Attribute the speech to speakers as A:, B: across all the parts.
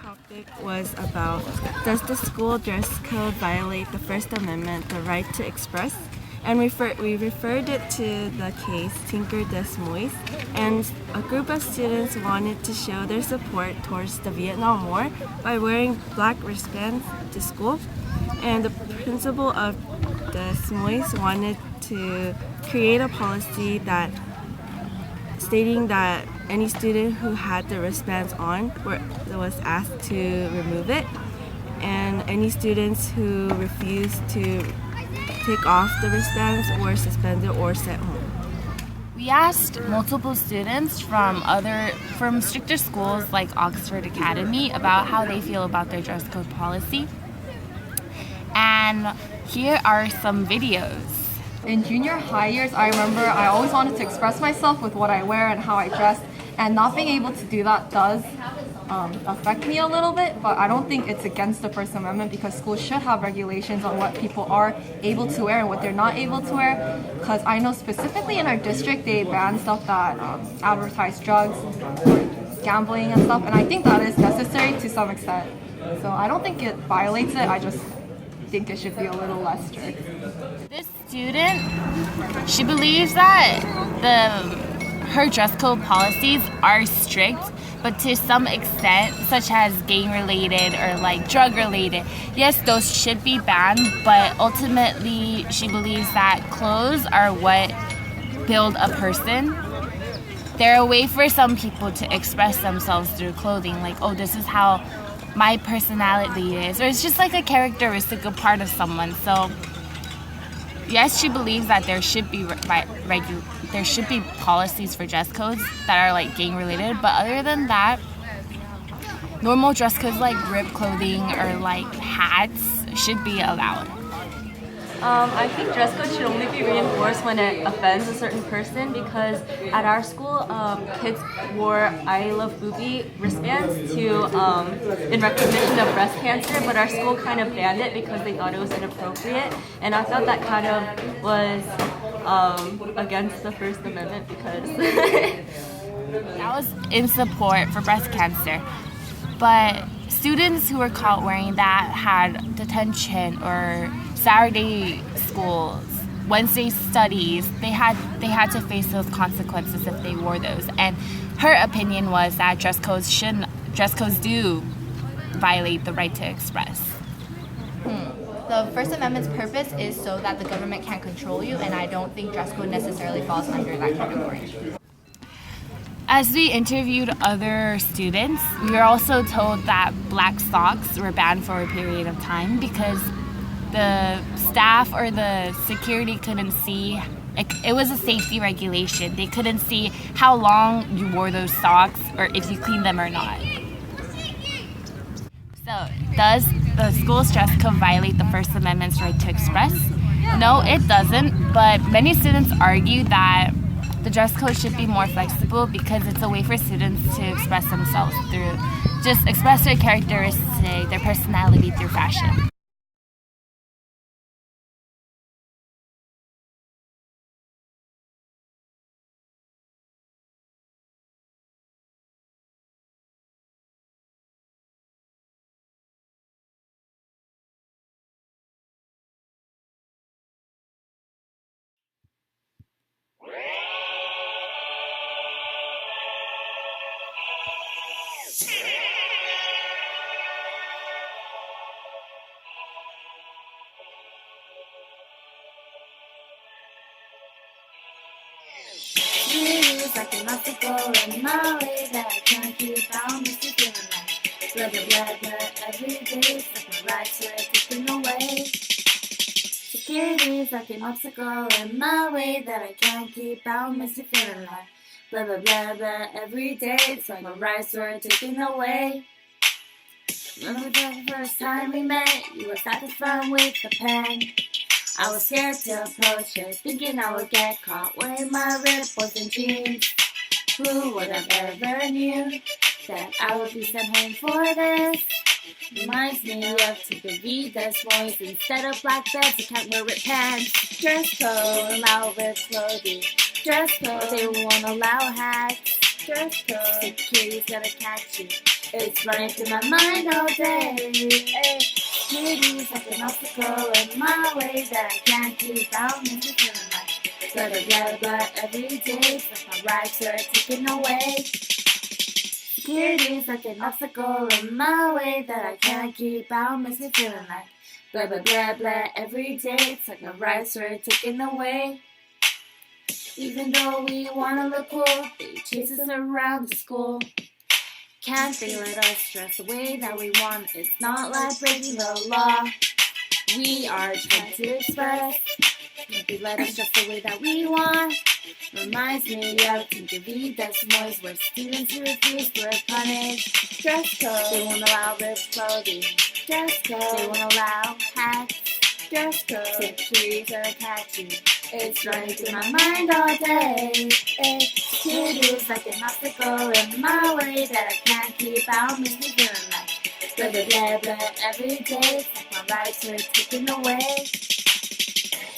A: topic was about, does the school dress code violate the First Amendment, the right to express? And we referred it to the case Tinker Des Moines, and a group of students wanted to show their support towards the Vietnam War by wearing black wristbands to school. And the principal of Des Moines wanted to create a policy that stating that any student who had the wristbands on was asked to remove it, and any students who refused to take off the wristbands were suspended or sent home.
B: We asked multiple students from stricter schools like Oxford Academy about how they feel about their dress code policy. And here are some videos.
C: In junior high years, I remember I always wanted to express myself with what I wear and how I dress, and not being able to do that does affect me a little bit, but I don't think it's against the First Amendment because schools should have regulations on what people are able to wear and what they're not able to wear, because I know specifically in our district they ban stuff that advertise drugs or gambling and stuff, and I think that is necessary to some extent. So I don't think it violates it, I just think it should be a little less strict.
B: This student, she believes that her dress code policies are strict, but to some extent, such as gang-related or like drug-related, yes, those should be banned, but ultimately she believes that clothes are what build a person. They're a way for some people to express themselves through clothing, like, oh, this is how my personality is, or it's just like a characteristic, a part of someone. So yes, she believes that there should be policies for dress codes that are like gang related, but other than that, normal dress codes like ripped clothing or like hats should be allowed.
D: I think dress code should only be reinforced when it offends a certain person, because at our school, kids wore I Love Boobie wristbands in recognition of breast cancer, but our school kind of banned it because they thought it was inappropriate, and I thought that kind of was against the First Amendment because
B: that was in support for breast cancer. But students who were caught wearing that had detention or Saturday schools, Wednesday studies. They had to face those consequences if they wore those. And her opinion was that dress codes do violate the right to express.
E: The First Amendment's purpose is so that the government can't control you, and I don't think dress code necessarily falls under that category.
B: As we interviewed other students, we were also told that black socks were banned for a period of time because the staff or the security couldn't see. It was a safety regulation. They couldn't see how long you wore those socks or if you cleaned them or not. So, does the school's dress code violate the First Amendment's right to express? No, it doesn't, but many students argue that the dress code should be more flexible because it's a way for students to express themselves express their characteristics, their personality through fashion.
F: Feels like an obstacle in my way that I can't keep down, just feeling like blah blah blah blah every day. It's like my rights were taken away. Security is like an obstacle in my way that I can't keep out, misty feeling like blah blah blah blah every day. It's like my rights were taken away. Remember the first time we met, you were at the front with the pen. I was scared to approach it, thinking I would get caught wearing my ripped boys and jeans. Who would have ever knew that I would be sent home for this? Reminds me of Tinker Des Moines. Instead of black beds, you can't wear ripped pants. Dress code, allow ripped clothing. Dress code, they won't allow hats. Dress code, security's gonna catch you. It's running through my mind all day. Security's like an obstacle in my way that I can't keep out. Makes me feeling like blah blah blah blah every day. It's like my rights are taken away. Security's like an obstacle in my way that I can't keep out. Makes me feeling like blah blah blah blah every day. It's like my rights are taken away. Even though we wanna look cool, they chase us around the school. Can't they let us dress the way that we want? It's not like breaking the law. We are trying to express. Maybe let us dress the way that we want. Reminds me of Tinker V. Des Moines, where students who refuse were punished. Dress code. They won't allow ripped clothing. Dress code. They won't allow hats. Dress code. Securities are catchy. It's running through my mind all day. Security's like an obstacle in my way that I can't keep out. Makes me feeling like blah blah blah blah every day. It's like my rights are taken away.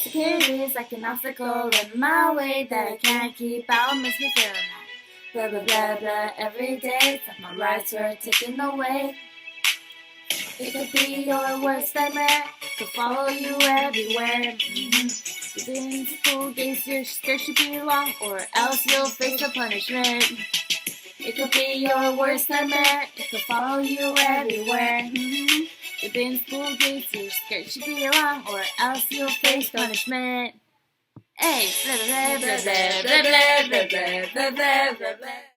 F: Security's like an obstacle in my way that I can't keep out. Makes me feeling like blah blah blah blah every day. It's like my rights are taken away. It could be your worst nightmare. Could follow you everywhere. Within school days, your skirt should be long, or else you'll face the punishment. It could be your worst nightmare. It could follow you everywhere. Within school days, your skirt should be long, or else you'll face punishment. Hey, blah blah blah blah blah blah blah blah blah blah blah blah.